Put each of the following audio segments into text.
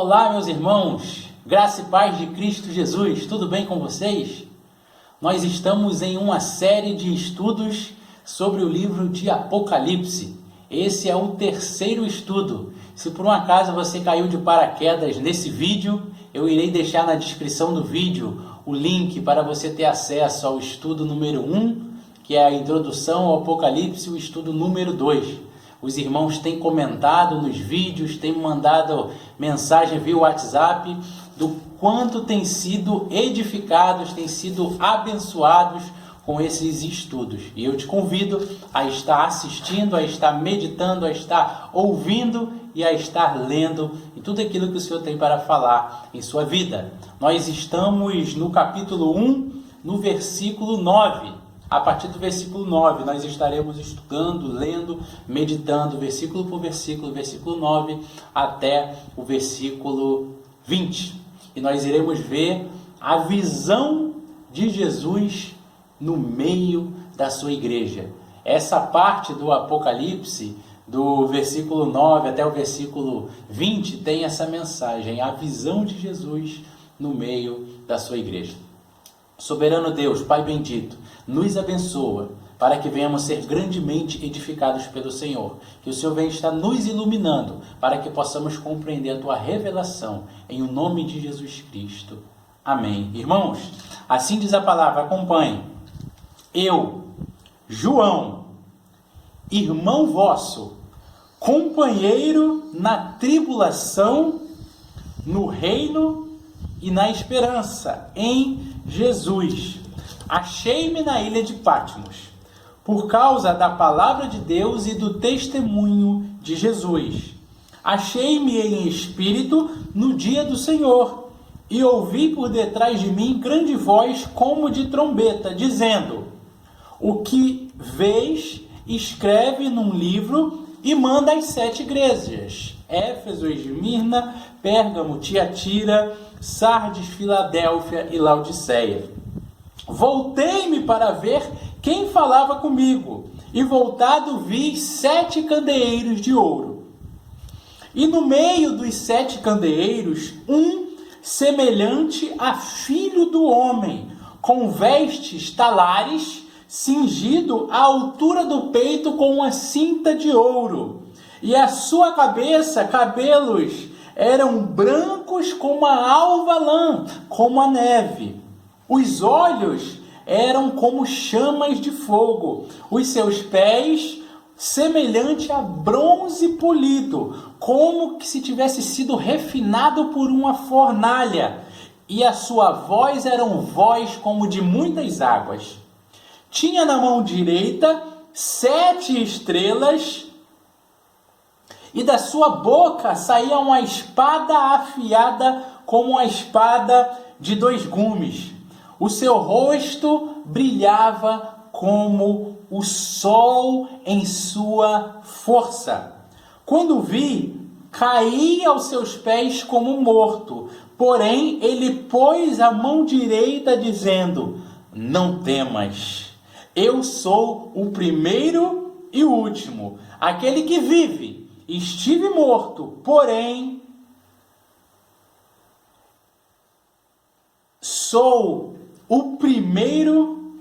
Olá, meus irmãos, graça e paz de Cristo Jesus, tudo bem com vocês? Nós estamos em uma série de estudos sobre o livro de Apocalipse. Esse é o terceiro estudo. Se por um acaso você caiu de paraquedas nesse vídeo, eu irei deixar na descrição do vídeo o link para você ter acesso ao estudo número 1, que é a introdução ao Apocalipse, e o estudo número 2. Os irmãos têm comentado nos vídeos, têm mandado mensagem via WhatsApp do quanto têm sido edificados, têm sido abençoados com esses estudos. E eu te convido a estar assistindo, a estar meditando, a estar ouvindo e a estar lendo e tudo aquilo que o Senhor tem para falar em sua vida. Nós estamos no capítulo 1, no versículo 9. A partir do versículo 9, nós estaremos estudando, lendo, meditando, versículo por versículo, versículo 9 até o versículo 20. E nós iremos ver a visão de Jesus no meio da sua igreja. Essa parte do Apocalipse, do versículo 9 até o versículo 20, tem essa mensagem, a visão de Jesus no meio da sua igreja. Soberano Deus, Pai bendito, nos abençoa para que venhamos ser grandemente edificados pelo Senhor. Que o Senhor venha estar nos iluminando para que possamos compreender a Tua revelação em o nome de Jesus Cristo. Amém. Irmãos, assim diz a palavra, acompanhe. Eu, João, irmão vosso, companheiro na tribulação, no reino e na esperança, em Jesus. Achei-me na ilha de Patmos, por causa da palavra de Deus e do testemunho de Jesus. Achei-me em espírito no dia do Senhor, e ouvi por detrás de mim grande voz como de trombeta, dizendo: o que vês, escreve num livro e manda às 7 igrejas: Éfeso, Esmirna, Pérgamo, Tiatira, Sardes, Filadélfia e Laodiceia. Voltei-me para ver quem falava comigo, e voltado vi 7 candeeiros de ouro. E no meio dos 7 candeeiros, um semelhante a filho do homem, com vestes talares, cingido à altura do peito com uma cinta de ouro. E a sua cabeça, cabelos, eram brancos como a alva lã, como a neve. Os olhos eram como chamas de fogo. Os seus pés, semelhante a bronze polido, como que se tivesse sido refinado por uma fornalha. E a sua voz era voz como de muitas águas. Tinha na mão direita 7 estrelas, e da sua boca saía uma espada afiada como uma espada de 2 gumes. O seu rosto brilhava como o sol em sua força. Quando vi, caí aos seus pés como morto. Porém, ele pôs a mão direita, dizendo: não temas, eu sou o primeiro e o último, aquele que vive. Estive morto, porém sou o primeiro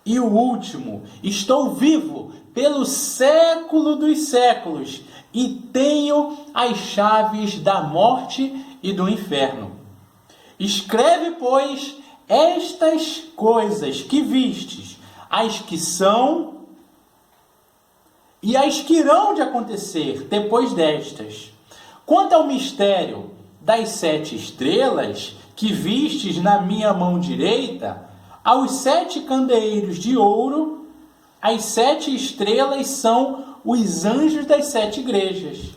e o último. Estou vivo pelo século dos séculos e tenho as chaves da morte e do inferno. Escreve, pois, estas coisas que vistes, as que são e as que irão de acontecer depois destas. Quanto ao mistério das 7 estrelas que vistes na minha mão direita, aos 7 candeeiros de ouro, as 7 estrelas são os anjos das 7 igrejas.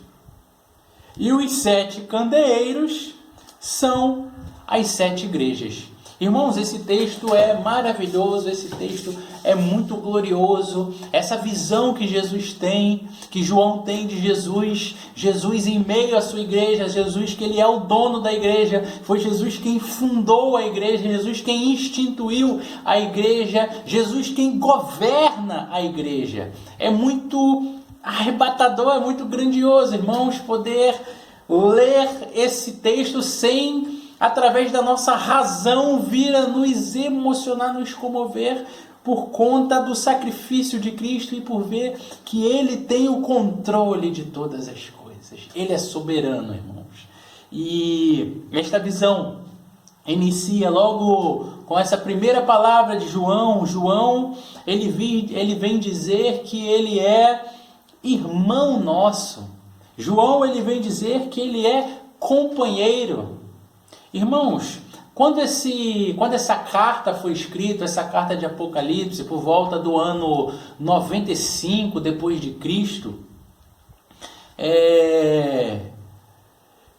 E os 7 candeeiros são as 7 igrejas. Irmãos, esse texto é maravilhoso, esse texto é muito glorioso. Essa visão que Jesus tem, que João tem de Jesus, Jesus em meio à sua igreja, Jesus que ele é o dono da igreja, foi Jesus quem fundou a igreja, Jesus quem instituiu a igreja, Jesus quem governa a igreja. É muito arrebatador, é muito grandioso, irmãos, poder ler esse texto sem, através da nossa razão, vir a nos emocionar, nos comover por conta do sacrifício de Cristo e por ver que Ele tem o controle de todas as coisas. Ele é soberano, irmãos. E esta visão inicia logo com essa primeira palavra de João. João, ele vem dizer que ele é irmão nosso. João, ele vem dizer que ele é companheiro. Irmãos, quando essa carta foi escrita, essa carta de Apocalipse, por volta do ano 95 depois de Cristo,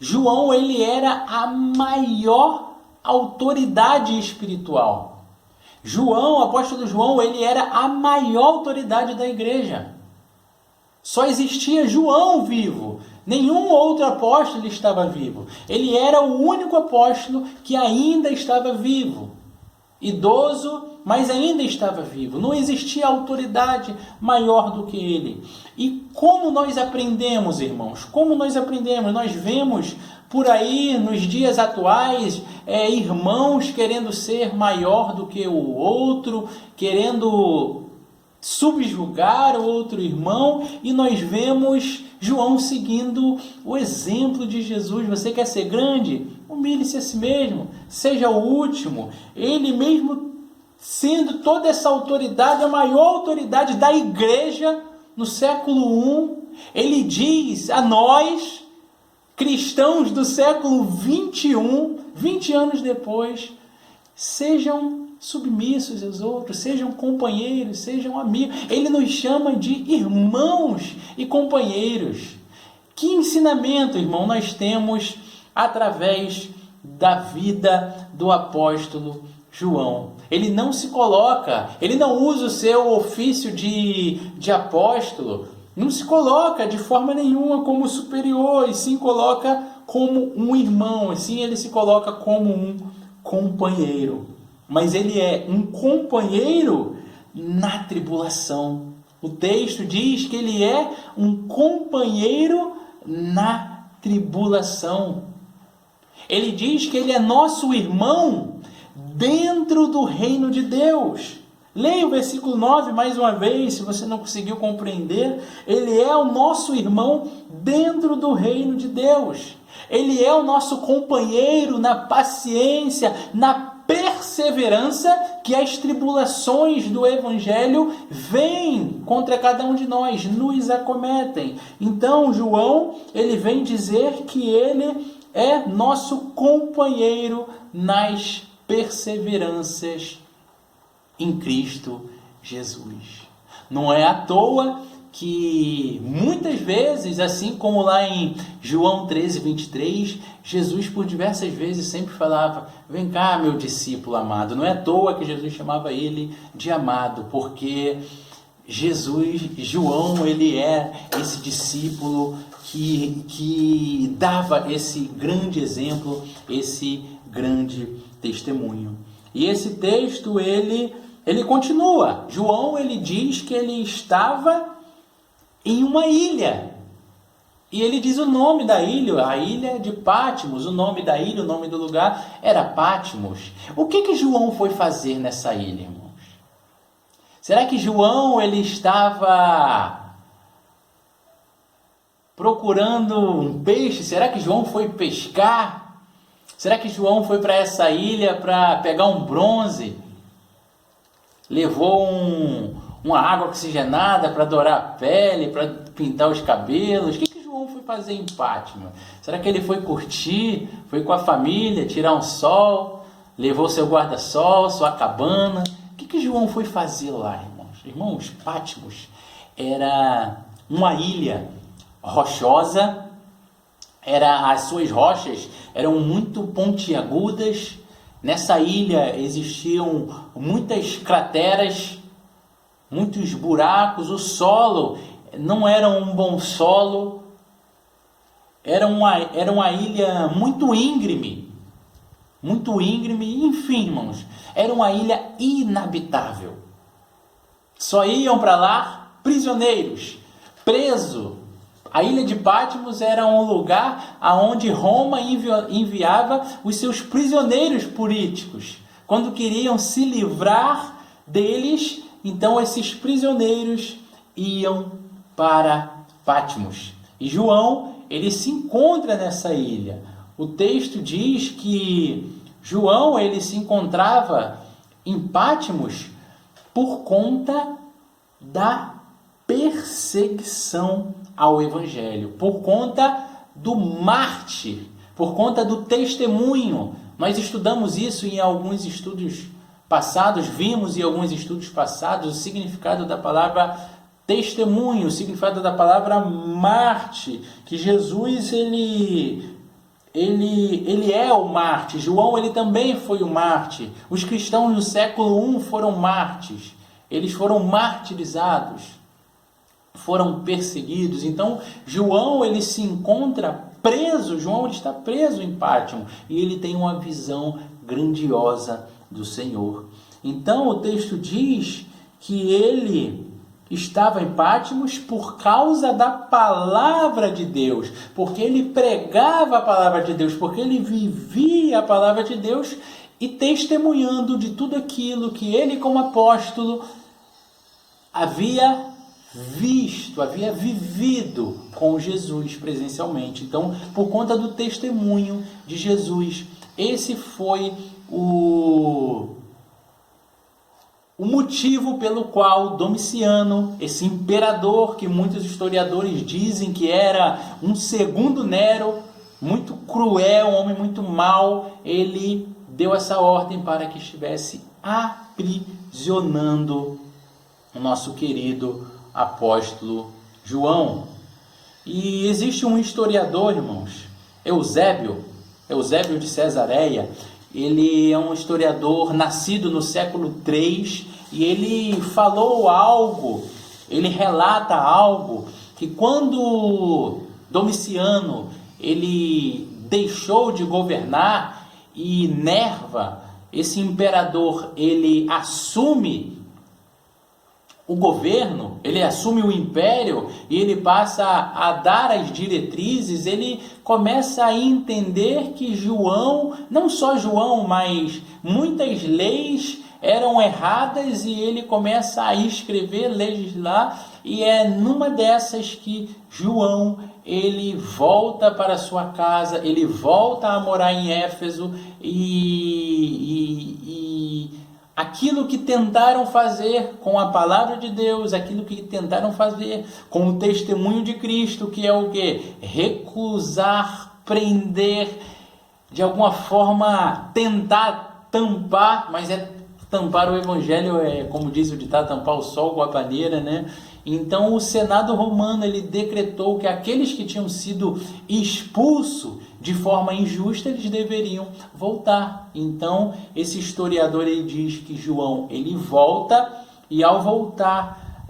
João, ele era a maior autoridade espiritual. João, o apóstolo João, ele era a maior autoridade da igreja. Só existia João vivo. Nenhum outro apóstolo estava vivo. Ele era o único apóstolo que ainda estava vivo. Idoso, mas ainda estava vivo. Não existia autoridade maior do que ele. E como nós aprendemos, irmãos? Como nós aprendemos? Nós vemos por aí, nos dias atuais, irmãos querendo ser maior do que o outro, querendo subjugar o outro irmão, e nós vemos João seguindo o exemplo de Jesus. Você quer ser grande? Humilhe-se a si mesmo, seja o último. Ele mesmo sendo toda essa autoridade, a maior autoridade da igreja no século I, ele diz a nós, cristãos do século 21, 20 anos depois, sejam submissos aos outros, sejam companheiros, sejam amigos. Ele nos chama de irmãos e companheiros. Que ensinamento, irmão, nós temos através da vida do apóstolo João? Ele não se coloca, ele não usa o seu ofício de apóstolo, não se coloca de forma nenhuma como superior, e sim coloca como um irmão, assim ele se coloca como um companheiro. Mas ele é um companheiro na tribulação. O texto diz que ele é um companheiro na tribulação. Ele diz que ele é nosso irmão dentro do reino de Deus. Leia o versículo 9 mais uma vez, se você não conseguiu compreender. Ele é o nosso irmão dentro do reino de Deus. Ele é o nosso companheiro na paciência, na perseverança que as tribulações do Evangelho vêm contra cada um de nós, nos acometem. Então, João, ele vem dizer que ele é nosso companheiro nas perseveranças em Cristo Jesus. Não é à toa que muitas vezes, assim como lá em João 13, 23, Jesus por diversas vezes sempre falava: vem cá, meu discípulo amado. Não é à toa que Jesus chamava ele de amado, porque João, ele é esse discípulo que dava esse grande exemplo, esse grande testemunho. E esse texto, ele continua. João, ele diz que ele estava em uma ilha. E ele diz o nome da ilha, a ilha de Patmos. O nome da ilha, o nome do lugar era Patmos. O que João foi fazer nessa ilha, irmãos? Será que João, ele estava procurando um peixe? Será que João foi pescar? Será que João foi para essa ilha para pegar um bronze? Levou uma água oxigenada para dourar a pele, para pintar os cabelos? O que João foi fazer em Patmos? Será que ele foi curtir? Foi com a família, tirar um sol? Levou seu guarda-sol, sua cabana? O que João foi fazer lá, irmãos? Irmãos, Patmos era uma ilha rochosa. As suas rochas eram muito pontiagudas. Nessa ilha existiam muitas crateras, muitos buracos. O solo não era um bom solo. Era uma ilha muito íngreme. Enfim, irmãos, era uma ilha inabitável. Só iam para lá prisioneiros, presos, A ilha de Patmos era um lugar aonde Roma enviava os seus prisioneiros políticos. Quando queriam se livrar deles, então esses prisioneiros iam para Patmos. E João, ele se encontra nessa ilha. O texto diz que João, ele se encontrava em Patmos por conta da perseguição ao Evangelho, por conta do mártir, por conta do testemunho. Nós estudamos isso em alguns estudos passados, vimos em alguns estudos passados o significado da palavra testemunho, o significado da palavra mártir, que Jesus ele é o mártir. João, ele também foi o mártir. Os cristãos no século I foram mártires. Eles foram martirizados, foram perseguidos. Então, João, ele se encontra preso. João, ele está preso em Patmos e ele tem uma visão grandiosa do Senhor. Então, o texto diz que ele estava em Patmos por causa da palavra de Deus, porque ele pregava a palavra de Deus, porque ele vivia a palavra de Deus e testemunhando de tudo aquilo que ele, como apóstolo, havia visto, havia vivido com Jesus presencialmente. Então, por conta do testemunho de Jesus, esse foi o motivo pelo qual Domiciano, esse imperador que muitos historiadores dizem que era um segundo Nero, muito cruel, um homem muito mau, ele deu essa ordem para que estivesse aprisionando o nosso querido apóstolo João. E existe um historiador, irmãos, Eusébio de Cesareia. Ele é um historiador nascido no século III e ele falou algo, ele relata algo, que quando Domiciano ele deixou de governar e Nerva, esse imperador, ele assume o governo, ele assume o império e ele passa a dar as diretrizes, ele começa a entender que João, não só João, mas muitas leis eram erradas e ele começa a escrever, legislar, e é numa dessas que João, ele volta para sua casa, ele volta a morar em Éfeso e aquilo que tentaram fazer com a palavra de Deus, aquilo que tentaram fazer com o testemunho de Cristo, que é o quê? Recusar, prender, de alguma forma tentar tampar, mas tampar o evangelho, como diz o ditado, tampar o sol com a paneira, né? Então o Senado romano, ele decretou que aqueles que tinham sido expulsos de forma injusta, eles deveriam voltar. Então esse historiador, ele diz que João, ele volta, e ao voltar,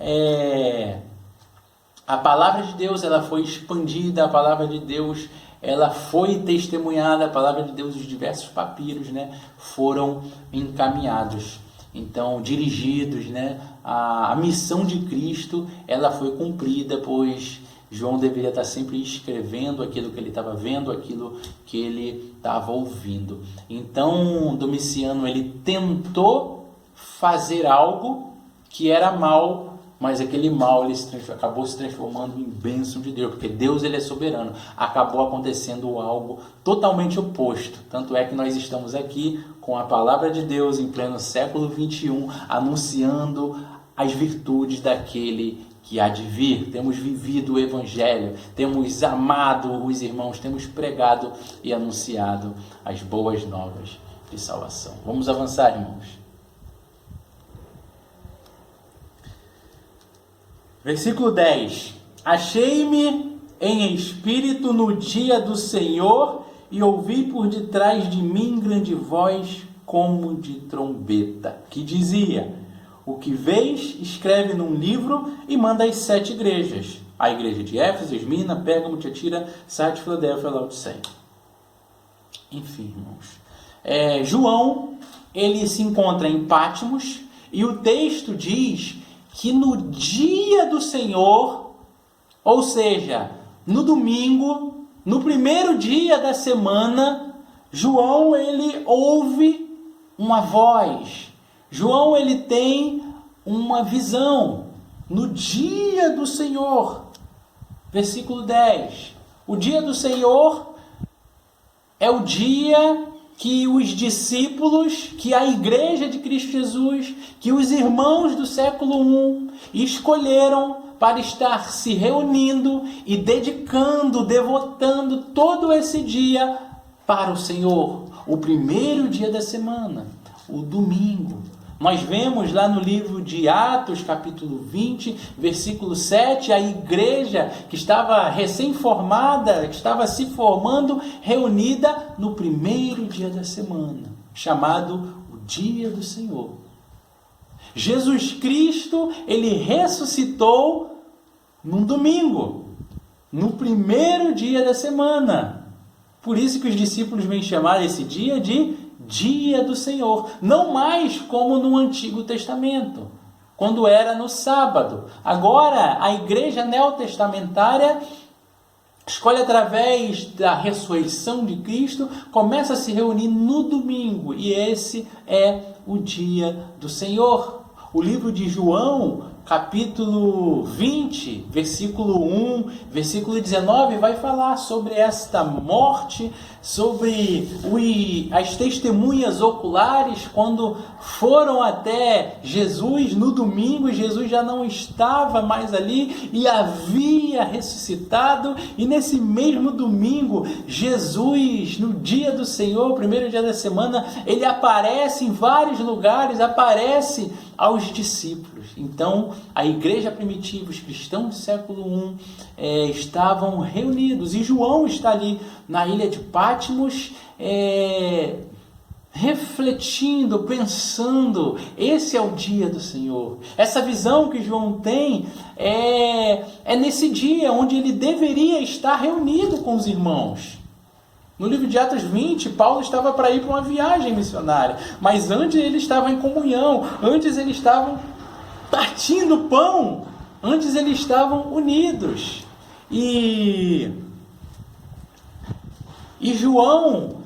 a palavra de Deus, ela foi expandida, a palavra de Deus, ela foi testemunhada, a palavra de Deus, os diversos papiros, né, foram encaminhados. Então, dirigidos, né, a missão de Cristo, ela foi cumprida, pois João deveria estar sempre escrevendo aquilo que ele estava vendo, aquilo que ele estava ouvindo. Então, Domiciano, ele tentou fazer algo que era mal, mas aquele mal ele acabou se transformando em bênção de Deus, porque Deus, ele é soberano. Acabou acontecendo algo totalmente oposto. Tanto é que nós estamos aqui com a palavra de Deus em pleno século XXI, anunciando as virtudes daquele que há de vir. Temos vivido o evangelho, temos amado os irmãos, temos pregado e anunciado as boas novas de salvação. Vamos avançar, irmãos. Versículo 10. Achei-me em espírito no dia do Senhor e ouvi por detrás de mim grande voz como de trombeta, que dizia: o que vês, escreve num livro e manda às 7 igrejas. A igreja de Éfeso, Esmirna, Pérgamo, Tiatira, Sardes, Filadélfia e Laodiceia. Enfim, irmãos. João, ele se encontra em Patmos e o texto diz que no dia do Senhor, ou seja, no domingo, no primeiro dia da semana, João ele ouve uma voz. João ele tem uma visão no dia do Senhor. Versículo 10. O dia do Senhor é o dia que os discípulos, que a igreja de Cristo Jesus, que os irmãos do século I escolheram para estar se reunindo e dedicando, devotando todo esse dia para o Senhor. O primeiro dia da semana, o domingo. Nós vemos lá no livro de Atos, capítulo 20, versículo 7, a igreja que estava recém-formada, que estava se formando, reunida no primeiro dia da semana, chamado o Dia do Senhor. Jesus Cristo, ele ressuscitou num domingo, no primeiro dia da semana. Por isso que os discípulos vêm chamar esse dia de Dia do Senhor, não mais como no Antigo Testamento, quando era no sábado. Agora, a igreja neotestamentária escolhe, através da ressurreição de Cristo, começa a se reunir no domingo, e esse é o Dia do Senhor. O livro de João, capítulo 20, versículo 1, versículo 19, vai falar sobre esta morte, sobre as testemunhas oculares, quando foram até Jesus no domingo, e Jesus já não estava mais ali, e havia ressuscitado, e nesse mesmo domingo, Jesus, no dia do Senhor, o primeiro dia da semana, ele aparece em vários lugares, aparece aos discípulos. Então, a igreja primitiva, os cristãos do século I, estavam reunidos, e João está ali na ilha de Patmos, refletindo, pensando, esse é o dia do Senhor. Essa visão que João tem é nesse dia onde ele deveria estar reunido com os irmãos. No livro de Atos 20, Paulo estava para ir para uma viagem missionária, mas antes ele estava em comunhão, antes eles estavam partindo pão, antes eles estavam unidos. E João,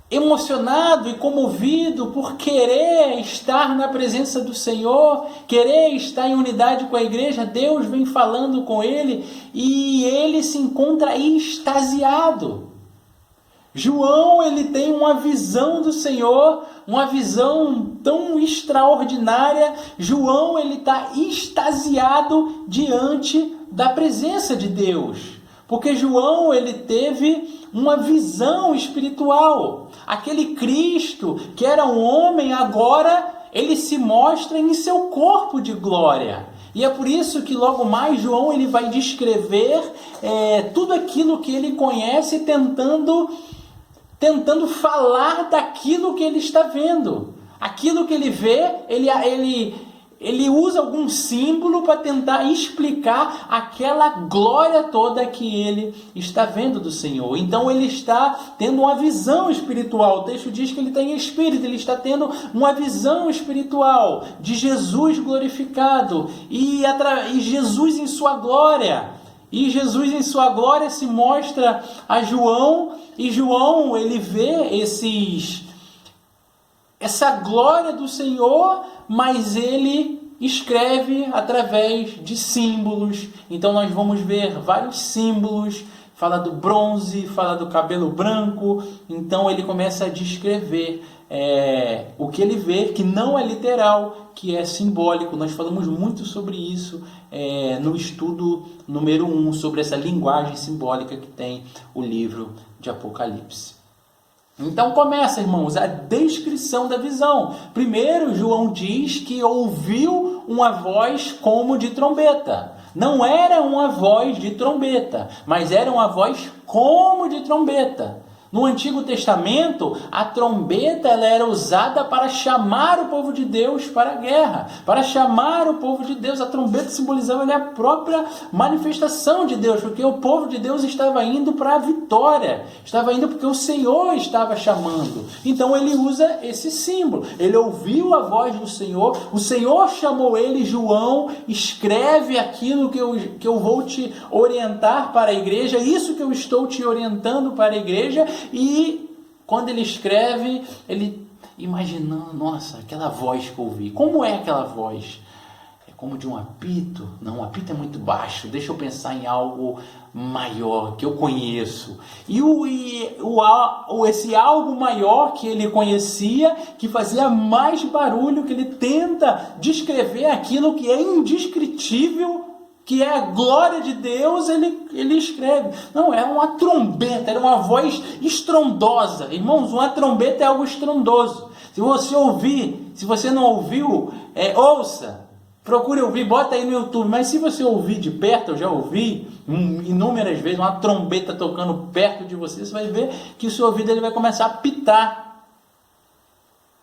emocionado e comovido por querer estar na presença do Senhor, querer estar em unidade com a igreja, Deus vem falando com ele e ele se encontra extasiado. João, ele tem uma visão do Senhor, uma visão tão extraordinária. João, ele está extasiado diante da presença de Deus, porque João, ele teve uma visão espiritual. Aquele Cristo que era um homem, agora ele se mostra em seu corpo de glória. E é por isso que logo mais João ele vai descrever tudo aquilo que ele conhece, tentando falar daquilo que ele está vendo. Aquilo que ele vê, ele usa algum símbolo para tentar explicar aquela glória toda que ele está vendo do Senhor. Então ele está tendo uma visão espiritual. O texto diz que ele está em espírito, ele está tendo uma visão espiritual de Jesus glorificado e Jesus em sua glória. E Jesus em sua glória se mostra a João, e João ele vê essa glória do Senhor, mas ele escreve através de símbolos. Então nós vamos ver vários símbolos, fala do bronze, fala do cabelo branco. Então ele começa a descrever o que ele vê, que não é literal, que é simbólico. Nós falamos muito sobre isso no estudo número 1, sobre essa linguagem simbólica que tem o livro de Apocalipse. Então começa, irmãos, a descrição da visão. Primeiro, João diz que ouviu uma voz como de trombeta. Não era uma voz de trombeta, mas era uma voz como de trombeta. No Antigo Testamento, a trombeta ela era usada para chamar o povo de Deus para a guerra, para chamar o povo de Deus. A trombeta simbolizava ali a própria manifestação de Deus, porque o povo de Deus estava indo para a vitória, estava indo porque o Senhor estava chamando. Então ele usa esse símbolo. Ele ouviu a voz do Senhor, o Senhor chamou ele, João, escreve aquilo que eu vou te orientar para a igreja, isso que eu estou te orientando para a igreja. E quando ele escreve, ele imaginando, nossa, aquela voz que eu ouvi. Como é aquela voz? É como de um apito? Não, um apito é muito baixo. Deixa eu pensar em algo maior, que eu conheço. Esse algo maior que ele conhecia, que fazia mais barulho, que ele tenta descrever aquilo que é indescritível, que é a glória de Deus, ele escreve. Não, era uma trombeta, era uma voz estrondosa. Irmãos, uma trombeta é algo estrondoso. Se você ouvir, se você não ouviu, ouça, procure ouvir, bota aí no YouTube. Mas se você ouvir de perto, eu já ouvi inúmeras vezes, uma trombeta tocando perto de você, você vai ver que o seu ouvido ele vai começar a pitar.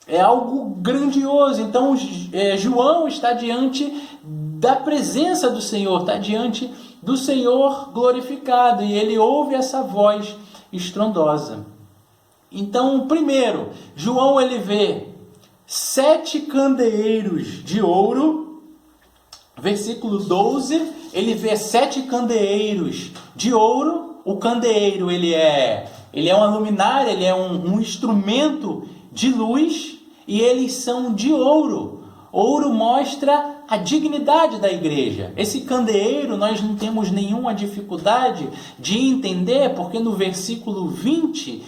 É algo grandioso. Então, João está diante da presença do Senhor, está diante do Senhor glorificado, e ele ouve essa voz estrondosa. Então, primeiro, João ele vê 7 candeeiros de ouro, versículo 12, ele vê 7 candeeiros de ouro. O candeeiro ele é uma luminária, ele é um instrumento de luz, e eles são de ouro. Ouro mostra a dignidade da igreja. Esse candeeiro nós não temos nenhuma dificuldade de entender, porque no versículo 20,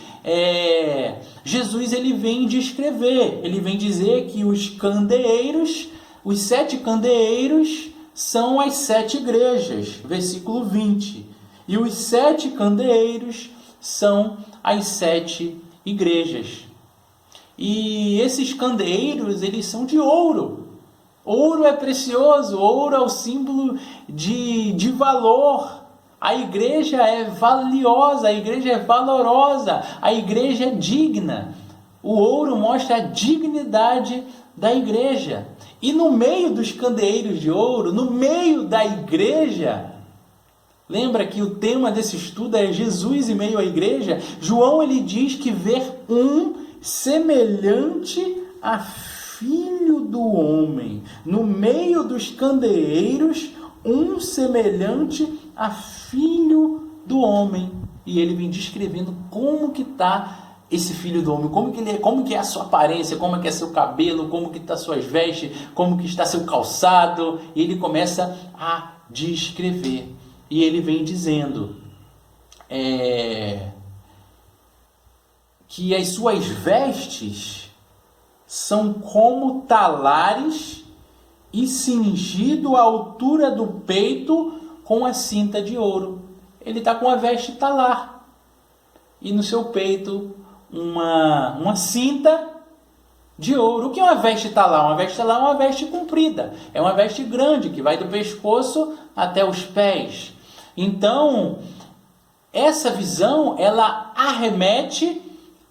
Jesus ele vem descrever, ele vem dizer que os candeeiros, os 7 candeeiros são as 7 igrejas, versículo 20. E os 7 candeeiros são as 7 igrejas. E esses candeeiros, eles são de ouro. Ouro é precioso, ouro é o símbolo de valor. A igreja é valiosa, a igreja é valorosa, a igreja é digna. O ouro mostra a dignidade da igreja. E no meio dos candeeiros de ouro, no meio da igreja, lembra que o tema desse estudo é Jesus em meio à igreja? João ele diz que vê um semelhante a Filho do Homem. No meio dos candeeiros, um semelhante a Filho do Homem. E ele vem descrevendo como que está esse Filho do Homem, como que é a sua aparência, como que é seu cabelo, como que está suas vestes, como que está seu calçado. E ele começa a descrever. E ele vem dizendo que as suas vestes são como talares e cingido à altura do peito com a cinta de ouro. Ele está com a veste talar e no seu peito uma cinta de ouro. O que é uma veste talar? Uma veste talar é uma veste comprida, é uma veste grande que vai do pescoço até os pés. Então, essa visão ela arremete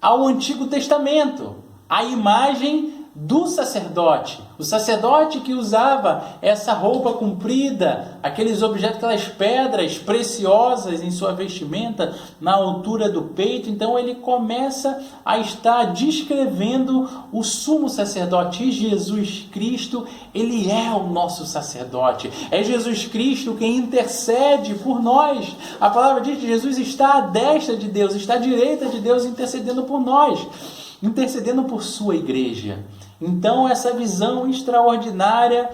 ao Antigo Testamento, a imagem do sacerdote. O sacerdote que usava essa roupa comprida, aqueles objetos, aquelas pedras preciosas em sua vestimenta, na altura do peito. Então ele começa a estar descrevendo o sumo sacerdote. E Jesus Cristo, ele é o nosso sacerdote. É Jesus Cristo quem intercede por nós. A palavra diz que Jesus está à destra de Deus, está à direita de Deus, intercedendo por nós, intercedendo por sua igreja. Então, essa visão extraordinária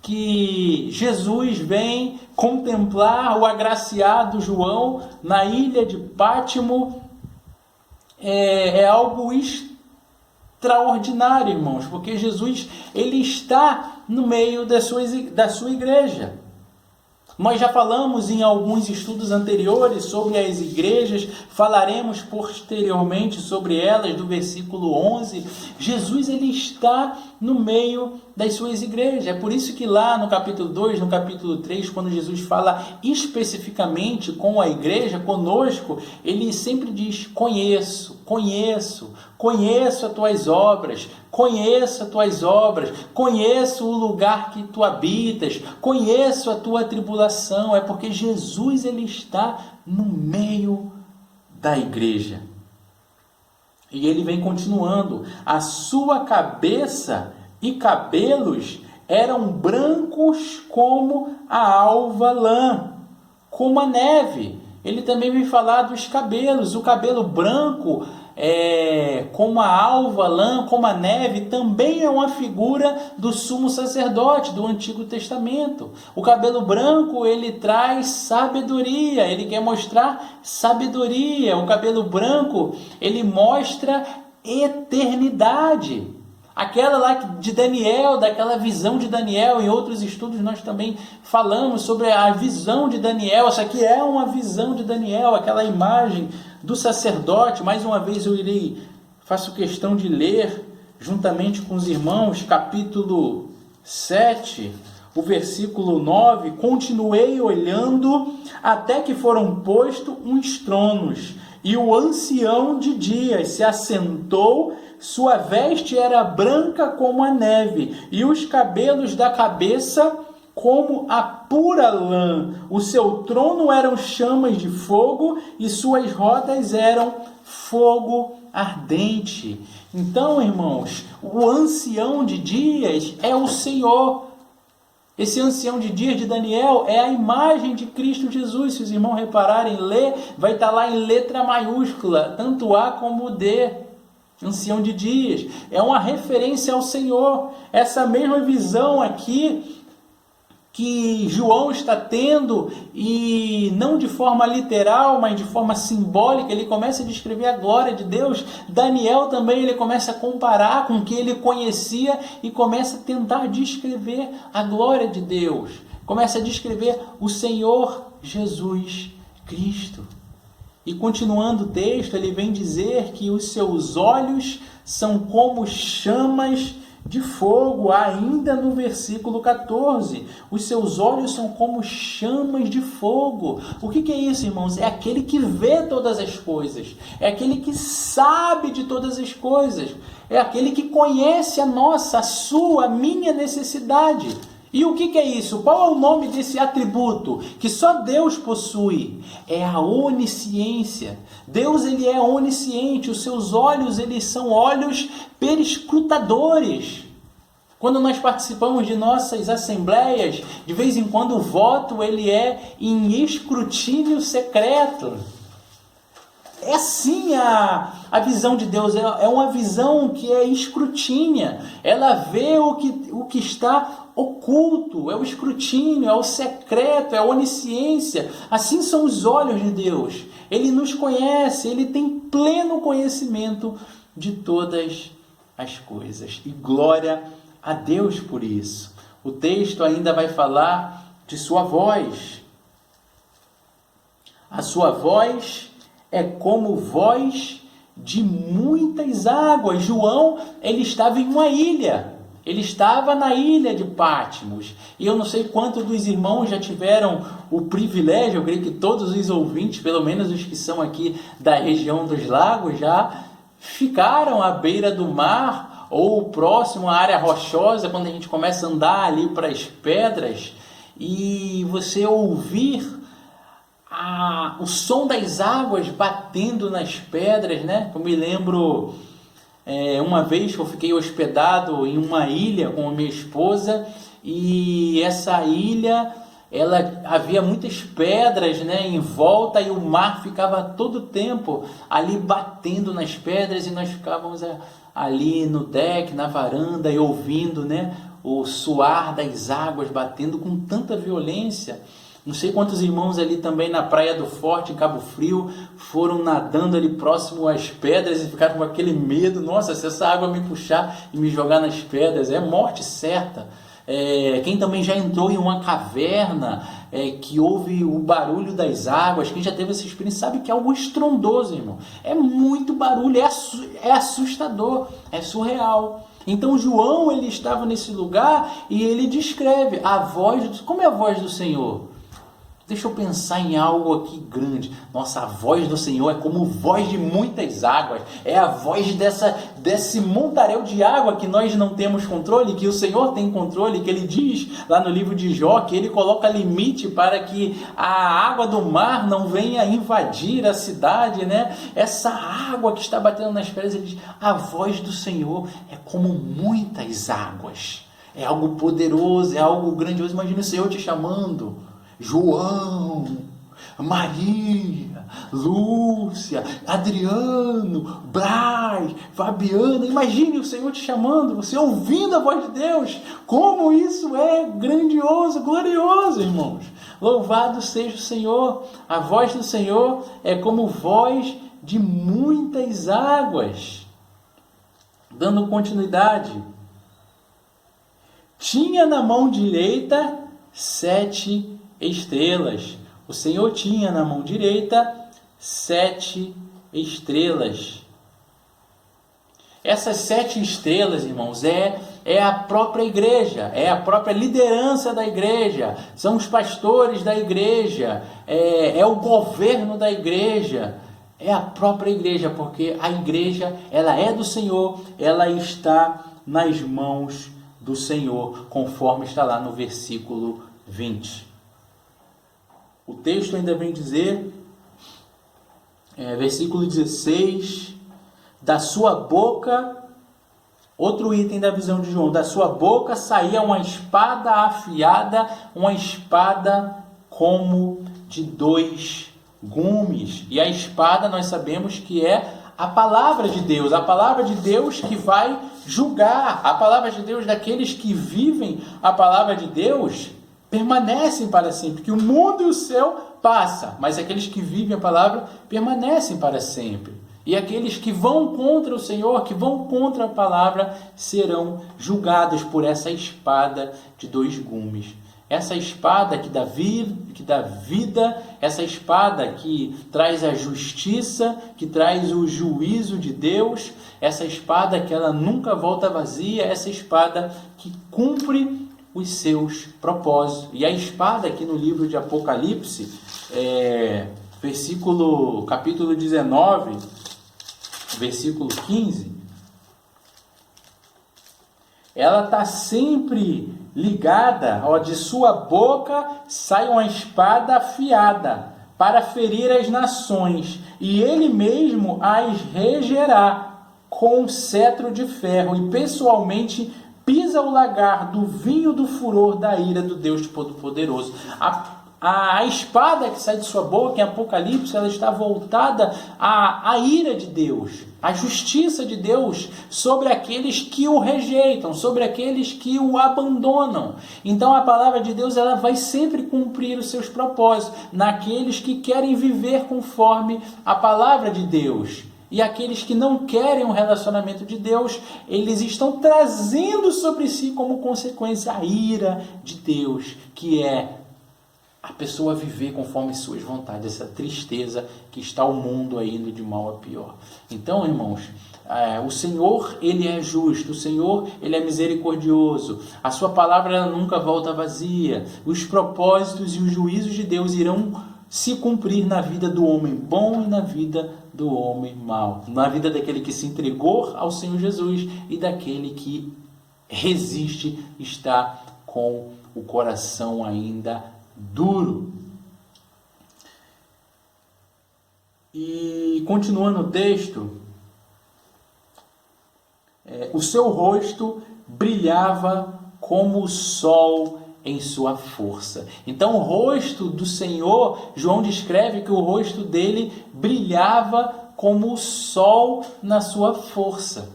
que Jesus vem contemplar o agraciado João na ilha de Pátimo é algo extraordinário, irmãos, porque Jesus ele está no meio da sua igreja. Nós já falamos em alguns estudos anteriores sobre as igrejas, falaremos posteriormente sobre elas, do versículo 11. Jesus ele está no meio das suas igrejas. É por isso que lá no capítulo 2, no capítulo 3, quando Jesus fala especificamente com a igreja, conosco, ele sempre diz: conheço as tuas obras, conheço o lugar que tu habitas, conheço a tua tribulação. É porque Jesus ele está no meio da igreja. E ele vem continuando: a sua cabeça e cabelos eram brancos como a alva lã, como a neve. Ele também vem falar dos cabelos. O cabelo branco, como a alva lã, como a neve, também é uma figura do sumo sacerdote do Antigo Testamento. O cabelo branco, ele traz sabedoria, ele quer mostrar sabedoria. O cabelo branco, ele mostra eternidade. Aquela lá de Daniel, daquela visão de Daniel, em outros estudos nós também falamos sobre a visão de Daniel. Essa aqui é uma visão de Daniel, aquela imagem do sacerdote. Mais uma vez faço questão de ler juntamente com os irmãos, capítulo 7, o versículo 9. Continuei olhando até que foram postos uns tronos, e o ancião de dias se assentou. Sua veste era branca como a neve, e os cabelos da cabeça como a pura lã. O seu trono eram chamas de fogo, e suas rodas eram fogo ardente. Então, irmãos, o ancião de dias é o Senhor. Esse ancião de dias de Daniel é a imagem de Cristo Jesus. Se os irmãos repararem, vai estar lá em letra maiúscula, tanto A como D. Ancião de dias é uma referência ao Senhor. Essa mesma visão aqui que João está tendo, e não de forma literal, mas de forma simbólica, ele começa a descrever a glória de Deus. Daniel também ele começa a comparar com o que ele conhecia e começa a tentar descrever a glória de Deus. Começa a descrever o Senhor Jesus Cristo. E continuando o texto, ele vem dizer que os seus olhos são como chamas de fogo, ainda no versículo 14. Os seus olhos são como chamas de fogo. O que é isso, irmãos? É aquele que vê todas as coisas. É aquele que sabe de todas as coisas. É aquele que conhece a sua, a minha necessidade. E o que é isso? Qual é o nome desse atributo que só Deus possui? É a onisciência. Deus ele é onisciente. Os seus olhos eles são olhos perscrutadores. Quando nós participamos de nossas assembleias, de vez em quando o voto ele é em escrutínio secreto. É assim a visão de Deus, é uma visão que é escrutínea. Ela vê o que está oculto, é o escrutínio, é o secreto, é a onisciência. Assim são os olhos de Deus. Ele nos conhece, ele tem pleno conhecimento de todas as coisas. E glória a Deus por isso. O texto ainda vai falar de sua voz. A sua voz é como voz de muitas águas. João, ele estava em uma ilha. Ele estava na ilha de Patmos. E eu não sei quantos dos irmãos já tiveram o privilégio, eu creio que todos os ouvintes, pelo menos os que são aqui da região dos lagos, já ficaram à beira do mar ou próximo à área rochosa, quando a gente começa a andar ali para as pedras e você ouvir o som das águas batendo nas pedras, né? Eu me lembro uma vez que eu fiquei hospedado em uma ilha com a minha esposa, e essa ilha, havia muitas pedras, né, em volta, e o mar ficava todo o tempo ali batendo nas pedras, e nós ficávamos ali no deck, na varanda, e ouvindo, né, o suar das águas batendo com tanta violência. Não sei quantos irmãos ali também na Praia do Forte, em Cabo Frio, foram nadando ali próximo às pedras e ficaram com aquele medo. Nossa, se essa água me puxar e me jogar nas pedras, é morte certa. Quem também já entrou em uma caverna, que ouve o barulho das águas, quem já teve essa experiência sabe que é algo estrondoso, irmão. É muito barulho, é assustador, é surreal. Então João, ele estava nesse lugar e ele descreve a voz, como é a voz do Senhor? Deixa eu pensar em algo aqui grande. Nossa, a voz do Senhor é como voz de muitas águas. É a voz desse montaréu de água que nós não temos controle, que o Senhor tem controle, que Ele diz lá no livro de Jó, que Ele coloca limite para que a água do mar não venha invadir a cidade, né? Essa água que está batendo nas pedras, Ele diz, a voz do Senhor é como muitas águas. É algo poderoso, é algo grandioso. Imagina o Senhor te chamando. João, Maria, Lúcia, Adriano, Braz, Fabiana, imagine o Senhor te chamando, você ouvindo a voz de Deus, como isso é grandioso, glorioso, irmãos. Louvado seja o Senhor, a voz do Senhor é como voz de muitas águas. Dando continuidade, tinha na mão direita 7 estrelas. O Senhor tinha na mão direita 7 estrelas. Essas 7 estrelas, irmãos, é a própria igreja, é a própria liderança da igreja, são os pastores da igreja, é o governo da igreja, é a própria igreja, porque a igreja, ela é do Senhor, ela está nas mãos do Senhor, conforme está lá no versículo 20. O texto ainda vem dizer, versículo 16, da sua boca, outro item da visão de João, da sua boca saía uma espada afiada, uma espada como de 2 gumes. E a espada nós sabemos que é a palavra de Deus que vai julgar, a palavra de Deus daqueles que vivem a palavra de Deus, permanecem para sempre, que o mundo e o céu passam, mas aqueles que vivem a palavra permanecem para sempre. E aqueles que vão contra o Senhor, que vão contra a palavra, serão julgados por essa espada de 2 gumes. Essa espada que dá vida, essa espada que traz a justiça, que traz o juízo de Deus, essa espada que ela nunca volta vazia, essa espada que cumpre os seus propósitos. E a espada aqui no livro de Apocalipse, capítulo 19, versículo 15, ela está sempre ligada, de sua boca sai uma espada afiada para ferir as nações, e ele mesmo as regerá com um cetro de ferro, e pessoalmente pisa o lagar do vinho do furor da ira do Deus Todo-Poderoso. A espada que sai de sua boca em Apocalipse, ela está voltada à ira de Deus, à justiça de Deus sobre aqueles que o rejeitam, sobre aqueles que o abandonam. Então a palavra de Deus, ela vai sempre cumprir os seus propósitos naqueles que querem viver conforme a palavra de Deus. E aqueles que não querem um relacionamento de Deus, eles estão trazendo sobre si como consequência a ira de Deus, que é a pessoa viver conforme suas vontades, essa tristeza que está o mundo indo de mal a pior. Então, irmãos, o Senhor, Ele é justo, o Senhor, Ele é misericordioso, a sua palavra ela nunca volta vazia, os propósitos e os juízos de Deus irão se cumprir na vida do homem bom e na vida do homem mau, na vida daquele que se entregou ao Senhor Jesus e daquele que resiste, está com o coração ainda duro. E continuando o texto, o seu rosto brilhava como o sol em sua força. Então o rosto do Senhor, João descreve que o rosto dele brilhava como o sol na sua força.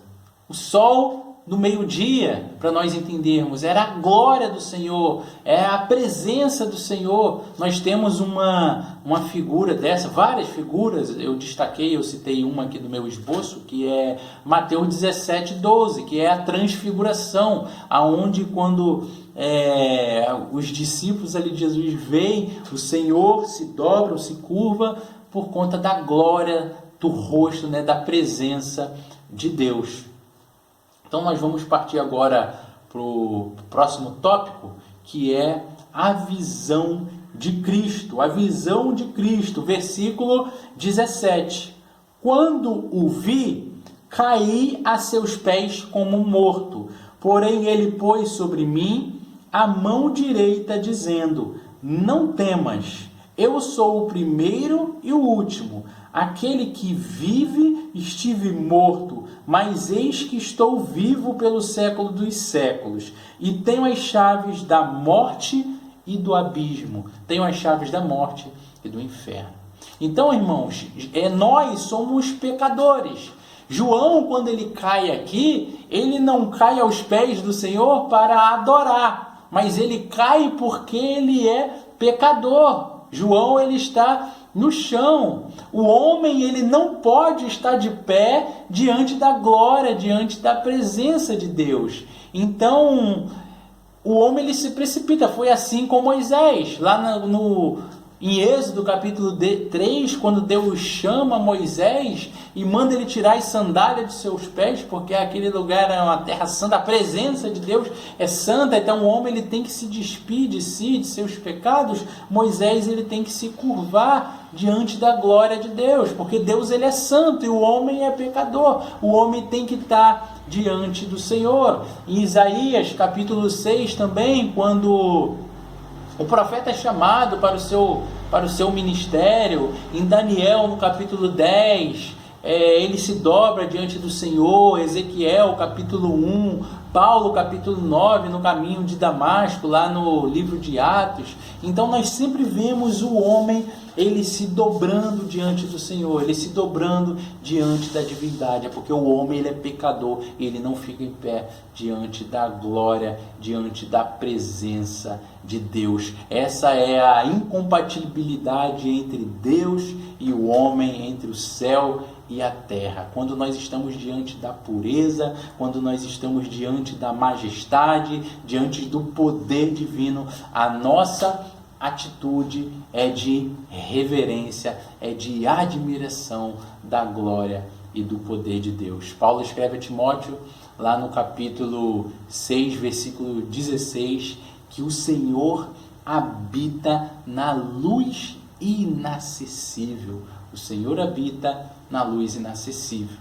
O sol no meio-dia, para nós entendermos, era a glória do Senhor, é a presença do Senhor. Nós temos uma figura dessa, várias figuras, eu citei uma aqui do meu esboço, que é Mateus 17:12, que é a transfiguração, aonde quando os discípulos ali de Jesus veem o Senhor, se dobram, se curva por conta da glória do rosto, né, da presença de Deus. Então nós vamos partir agora para o próximo tópico, que é a visão de Cristo. A visão de Cristo, versículo 17. Quando o vi, caí a seus pés como morto. Porém ele pôs sobre mim a mão direita, dizendo: não temas, eu sou o primeiro e o último, aquele que vive. Estive morto, mas eis que estou vivo pelo século dos séculos, e tenho as chaves da morte e do abismo. Tenho as chaves da morte e do inferno. Então, irmãos, nós somos pecadores. João, quando ele cai aqui, ele não cai aos pés do Senhor para adorar, mas ele cai porque ele é pecador. João, ele está no chão. O homem, ele não pode estar de pé diante da glória, diante da presença de Deus. Então, o homem, ele se precipita. Foi assim com Moisés, lá em Êxodo capítulo 3, quando Deus chama Moisés e manda ele tirar as sandálias de seus pés, porque aquele lugar é uma terra santa, a presença de Deus é santa, então o homem, ele tem que se despir de si, de seus pecados. Moisés, ele tem que se curvar diante da glória de Deus, porque Deus, ele é santo e o homem é pecador. O homem tem que estar diante do Senhor. Em Isaías capítulo 6 também, quando o profeta é chamado para o seu ministério, em Daniel no capítulo 10, ele se dobra diante do Senhor. Ezequiel capítulo 1, Paulo capítulo 9, no caminho de Damasco, lá no livro de Atos. Então nós sempre vemos o homem, ele se dobrando diante do Senhor, ele se dobrando diante da divindade. É porque o homem, ele é pecador e ele não fica em pé diante da glória, diante da presença de Deus. Essa é a incompatibilidade entre Deus e o homem, entre o céu e a terra. Quando nós estamos diante da pureza, quando nós estamos diante da majestade, diante do poder divino, a nossa atitude é de reverência, é de admiração da glória e do poder de Deus. Paulo escreve a Timóteo, lá no capítulo 6, versículo 16, que o Senhor habita na luz inacessível. O Senhor habita na luz inacessível.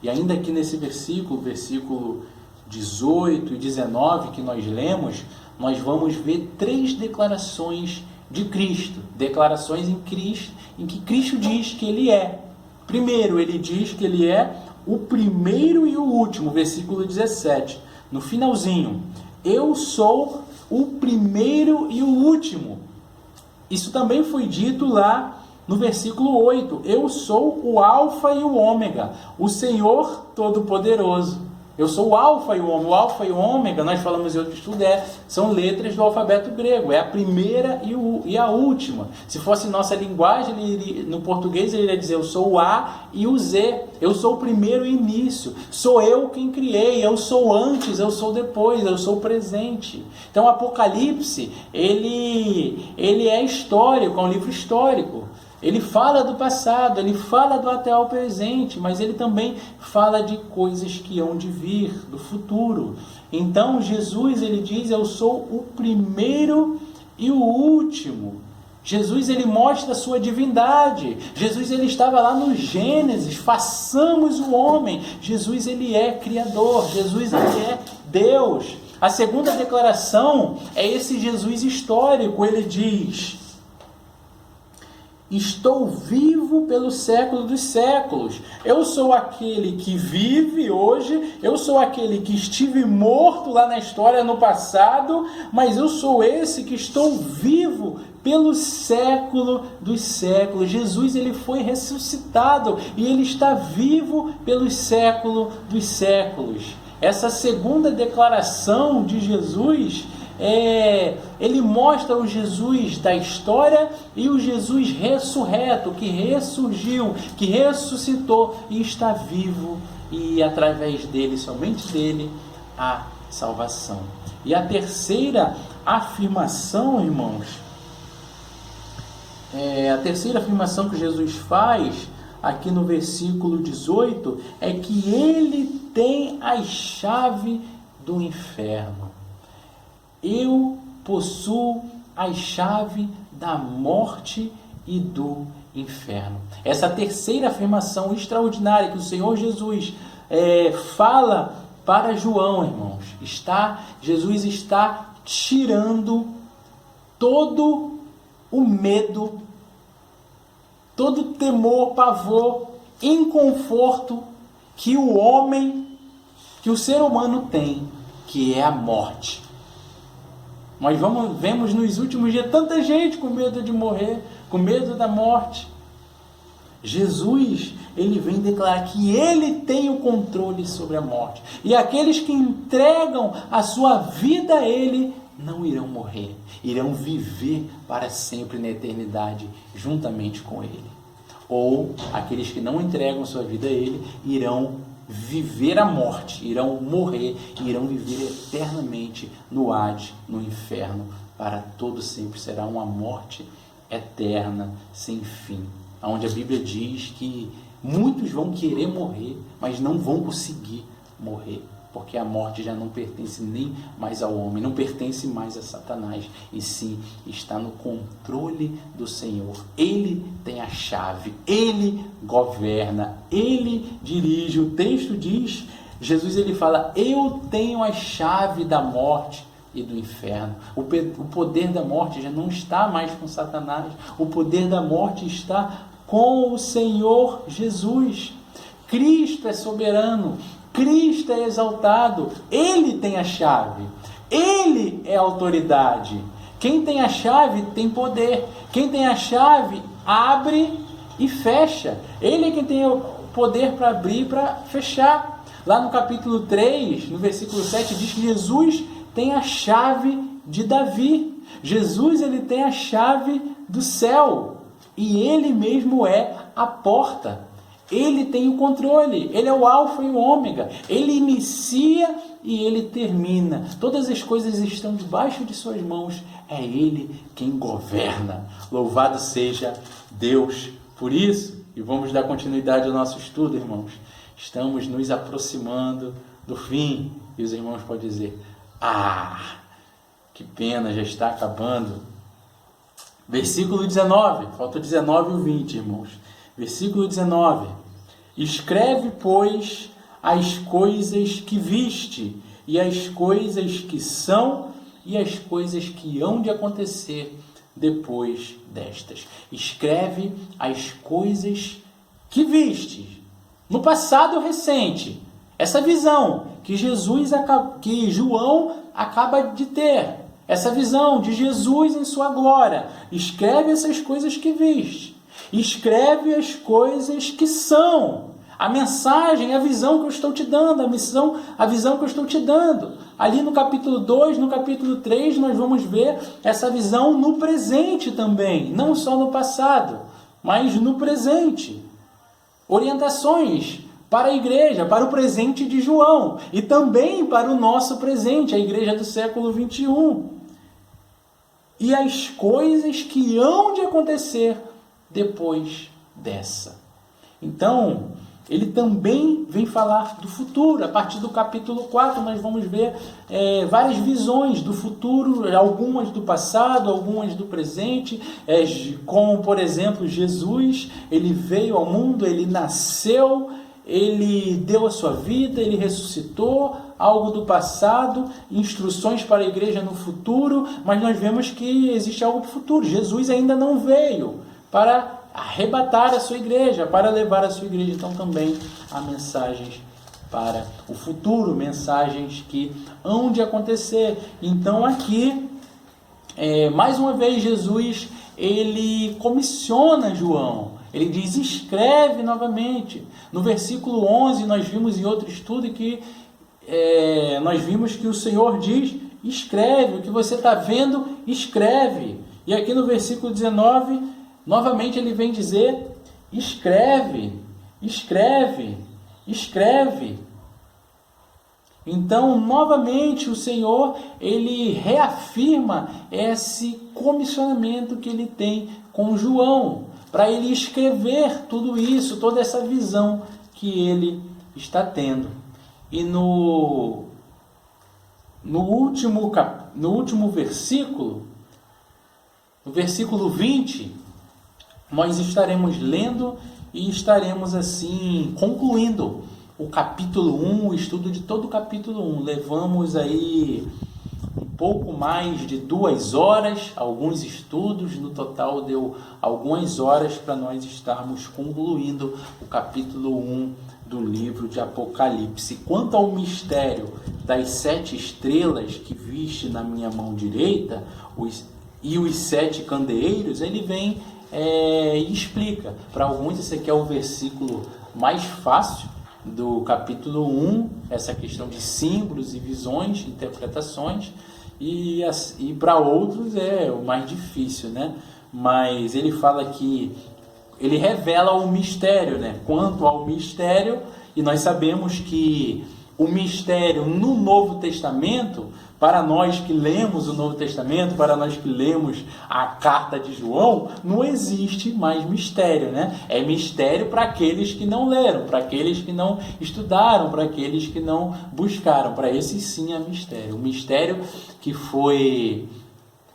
E ainda aqui nesse versículo 18 e 19 que nós lemos, nós vamos ver 3 declarações de Cristo. Declarações em que Cristo diz que Ele é. Primeiro, Ele diz que Ele é o primeiro e o último, versículo 17. No finalzinho, eu sou o primeiro e o último. Isso também foi dito lá no versículo 8. Eu sou o Alfa e o Ômega, o Senhor Todo-Poderoso. Eu sou o Alfa e o Ômega. O Alfa e o Ômega, nós falamos em outro estudo, são letras do alfabeto grego. É a primeira e a última. Se fosse nossa linguagem, no português, ele iria dizer: eu sou o A e o Z. Eu sou o primeiro e início. Sou eu quem criei. Eu sou antes, eu sou depois, eu sou presente. Então, o Apocalipse, ele é histórico, é um livro histórico. Ele fala do passado, ele fala do atual presente, mas ele também fala de coisas que hão de vir, do futuro. Então Jesus, ele diz: eu sou o primeiro e o último. Jesus, ele mostra a sua divindade. Jesus, ele estava lá no Gênesis: façamos o homem. Jesus, ele é Criador. Jesus, ele é Deus. A segunda declaração é esse Jesus histórico. Ele diz: estou vivo pelo século dos séculos. Eu sou aquele que vive hoje, eu sou aquele que estive morto lá na história no passado, mas eu sou esse que estou vivo pelo século dos séculos. Jesus, ele foi ressuscitado e ele está vivo pelo século dos séculos. Essa segunda declaração de Jesus, ele mostra o Jesus da história e o Jesus ressurreto, que ressurgiu, que ressuscitou e está vivo, e através dele, somente dele, há salvação. E a terceira afirmação, irmãos, a terceira afirmação que Jesus faz aqui no versículo 18 é que ele tem a chave do inferno. Eu possuo a chave da morte e do inferno. Essa terceira afirmação extraordinária que o Senhor Jesus fala para João, irmãos, Jesus está tirando todo o medo, todo o temor, pavor, inconforto que o homem, que o ser humano tem, que é a morte. Nós vemos nos últimos dias tanta gente com medo de morrer, com medo da morte. Jesus, ele vem declarar que ele tem o controle sobre a morte. E aqueles que entregam a sua vida a ele não irão morrer, irão viver para sempre na eternidade juntamente com ele. Ou aqueles que não entregam sua vida a ele irão viver a morte, irão morrer, irão viver eternamente no Hades, no inferno, para todo sempre. Será uma morte eterna, sem fim, onde a Bíblia diz que muitos vão querer morrer, mas não vão conseguir morrer, porque a morte já não pertence nem mais ao homem, não pertence mais a Satanás, e sim está no controle do Senhor. Ele tem a chave, ele governa, ele dirige. O texto diz, Jesus ele fala, eu tenho a chave da morte e do inferno. O poder da morte já não está mais com Satanás, o poder da morte está com o Senhor Jesus. Cristo é soberano, Cristo é exaltado, ele tem a chave, ele é a autoridade. Quem tem a chave tem poder, quem tem a chave abre e fecha. Ele é quem tem o poder para abrir e para fechar. Lá no capítulo 3, no versículo 7, diz que Jesus tem a chave de Davi. Jesus ele tem a chave do céu e ele mesmo é a porta. Ele tem o controle, ele é o alfa e o ômega, ele inicia e ele termina. Todas as coisas estão debaixo de suas mãos, é ele quem governa. Louvado seja Deus por isso. E vamos dar continuidade ao nosso estudo, irmãos. Estamos nos aproximando do fim. E os irmãos podem dizer, que pena, já está acabando. Versículo 19, falta 19 e 20, irmãos. Versículo 19. Escreve, pois, as coisas que viste, e as coisas que são, e as coisas que hão de acontecer depois destas. Escreve as coisas que viste. No passado recente, essa visão que João acaba de ter, essa visão de Jesus em sua glória. Escreve essas coisas que viste. Escreve as coisas que são. A mensagem, a visão que eu estou te dando, a visão que eu estou te dando. Ali no capítulo 2, no capítulo 3, nós vamos ver essa visão no presente também. Não só no passado, mas no presente. Orientações para a igreja, para o presente de João. E também para o nosso presente, a igreja do século 21. E as coisas que hão de acontecer depois dessa. Então, ele também vem falar do futuro. A partir do capítulo 4, nós vamos ver várias visões do futuro, algumas do passado, algumas do presente, como, por exemplo, Jesus, ele veio ao mundo, ele nasceu, ele deu a sua vida, ele ressuscitou, algo do passado, instruções para a igreja no futuro, mas nós vemos que existe algo do futuro. Jesus ainda não veio para arrebatar a sua igreja, para levar a sua igreja. Então também há mensagens para o futuro, mensagens que hão de acontecer. Então aqui, mais uma vez, Jesus, ele comissiona João. Ele diz, escreve novamente. No versículo 11, nós vimos em outro estudo que nós vimos que o Senhor diz, escreve, o que você está vendo, escreve. E aqui no versículo 19, novamente ele vem dizer, escreve, escreve, escreve. Então, novamente, o Senhor, ele reafirma esse comissionamento que ele tem com João, para ele escrever tudo isso, toda essa visão que ele está tendo. E no último versículo, no versículo 20, nós estaremos lendo e estaremos assim concluindo o capítulo 1, o estudo de todo o capítulo 1. Levamos aí um pouco mais de 2 horas, alguns estudos, no total deu algumas horas para nós estarmos concluindo o capítulo 1 do livro de Apocalipse. Quanto ao mistério das 7 estrelas que viste na minha mão direita e os 7 candeeiros, ele vem e explica. Para alguns esse aqui é o versículo mais fácil do capítulo 1, essa questão de símbolos e visões, interpretações, e para outros é o mais difícil, né? Mas ele fala que ele revela o mistério, né? Quanto ao mistério, e nós sabemos que o mistério no Novo Testamento, para nós que lemos o Novo Testamento, para nós que lemos a carta de João, não existe mais mistério, né? É mistério para aqueles que não leram, para aqueles que não estudaram, para aqueles que não buscaram. Para esses sim é mistério. O mistério que foi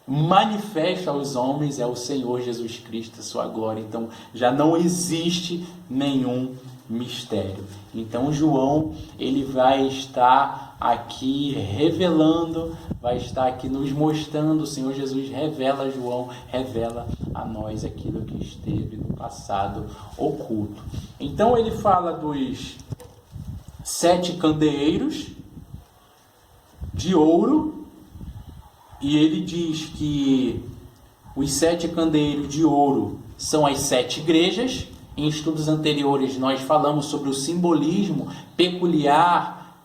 manifesta aos homens é o Senhor Jesus Cristo, a sua glória. Então já não existe nenhum mistério. Então João, ele vai estar aqui revelando, vai estar aqui nos mostrando. O Senhor Jesus revela a João, revela a nós aquilo que esteve no passado oculto. Então ele fala dos 7 candeeiros de ouro, e ele diz que os 7 candeeiros de ouro são as 7 igrejas. Em estudos anteriores nós falamos sobre o simbolismo peculiar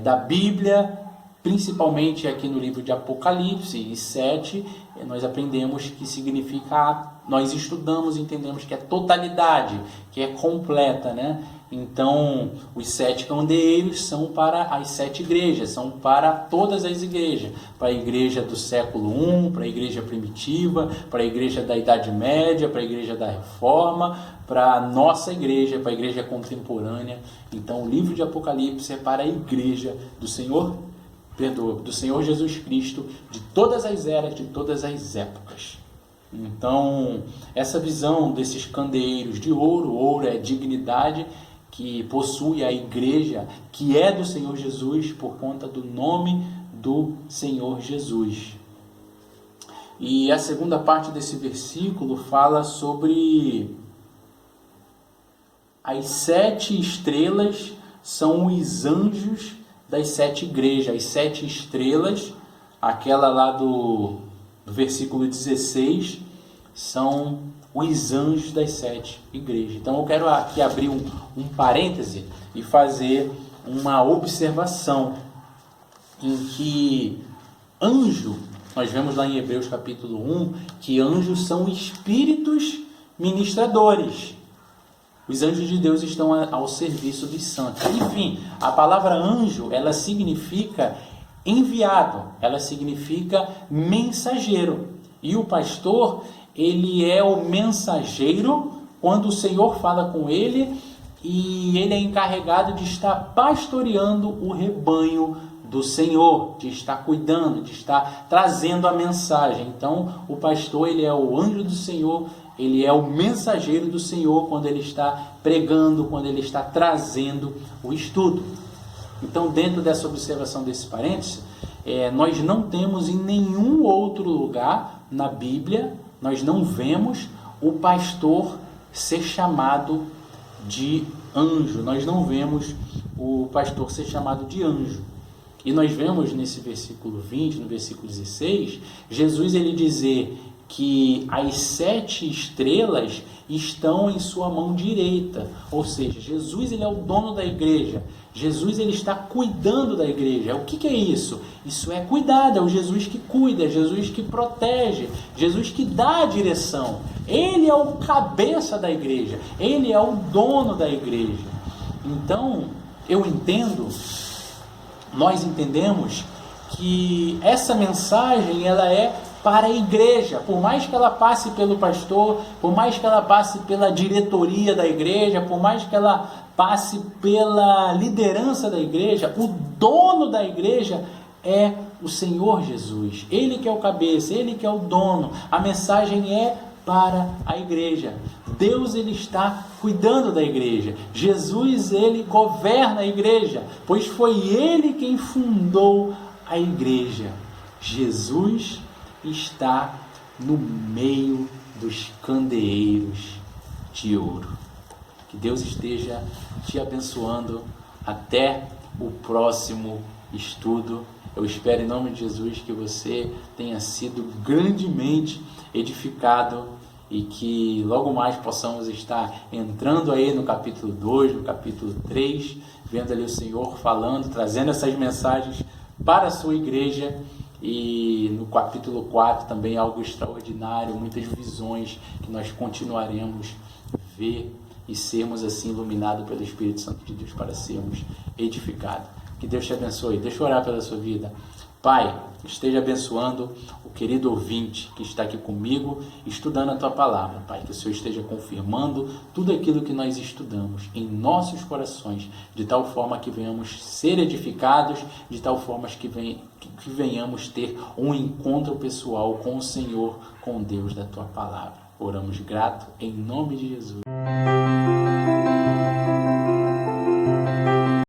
da Bíblia, principalmente aqui no livro de Apocalipse. E 7 nós aprendemos que significa, nós estudamos e entendemos que é totalidade, que é completa, né? Então, os 7 candeeiros são para as 7 igrejas, são para todas as igrejas, para a igreja do século I, para a igreja primitiva, para a igreja da Idade Média, para a igreja da Reforma, para a nossa igreja, para a igreja contemporânea. Então, o livro de Apocalipse é para a igreja do Senhor Jesus Cristo, de todas as eras, de todas as épocas. Então, essa visão desses candeeiros de ouro, ouro é dignidade, que possui a igreja, que é do Senhor Jesus, por conta do nome do Senhor Jesus. E a segunda parte desse versículo fala sobre as 7 estrelas, são os anjos das 7 igrejas. As 7 estrelas, aquela lá do versículo 16, são os anjos das 7 igrejas. Então eu quero aqui abrir um parêntese e fazer uma observação em que anjo, nós vemos lá em Hebreus capítulo 1, que anjos são espíritos ministradores. Os anjos de Deus estão ao serviço dos santos. Enfim, a palavra anjo, ela significa enviado, ela significa mensageiro. E o pastor, ele é o mensageiro quando o Senhor fala com ele, e ele é encarregado de estar pastoreando o rebanho do Senhor, de estar cuidando, de estar trazendo a mensagem. Então, o pastor, ele é o anjo do Senhor, ele é o mensageiro do Senhor quando ele está pregando, quando ele está trazendo o estudo. Então, dentro dessa observação desse parênteses, nós não temos em nenhum outro lugar na Bíblia, nós não vemos o pastor ser chamado de anjo. Nós não vemos o pastor ser chamado de anjo. E nós vemos nesse versículo 20, no versículo 16, Jesus ele dizer que as 7 estrelas estão em sua mão direita. Ou seja, Jesus ele é o dono da igreja. Jesus ele está cuidando da igreja. O que é isso? Isso é cuidado, é o Jesus que cuida, é Jesus que protege, Jesus que dá a direção. Ele é o cabeça da igreja, ele é o dono da igreja. Então, eu entendo nós entendemos que essa mensagem ela é para a igreja, por mais que ela passe pelo pastor, por mais que ela passe pela diretoria da igreja, por mais que ela passe pela liderança da igreja, o dono da igreja é o Senhor Jesus. Ele que é o cabeça, Ele que é o dono. A mensagem é para a igreja. Deus, Ele está cuidando da igreja. Jesus, Ele governa a igreja, pois foi Ele quem fundou a igreja. Jesus está no meio dos candeeiros de ouro. Que Deus esteja te abençoando até o próximo estudo. Eu espero em nome de Jesus que você tenha sido grandemente edificado e que logo mais possamos estar entrando aí no capítulo 2, no capítulo 3, vendo ali o Senhor falando, trazendo essas mensagens para a sua igreja. E no capítulo 4 também algo extraordinário, muitas visões que nós continuaremos a ver e sermos assim iluminados pelo Espírito Santo de Deus para sermos edificados. Que Deus te abençoe. Deixa eu orar pela sua vida. Pai, esteja abençoando o querido ouvinte que está aqui comigo, estudando a Tua Palavra, Pai. Que o Senhor esteja confirmando tudo aquilo que nós estudamos em nossos corações, de tal forma que venhamos ser edificados, de tal forma que venhamos ter um encontro pessoal com o Senhor, com Deus da Tua Palavra. Oramos grato em nome de Jesus.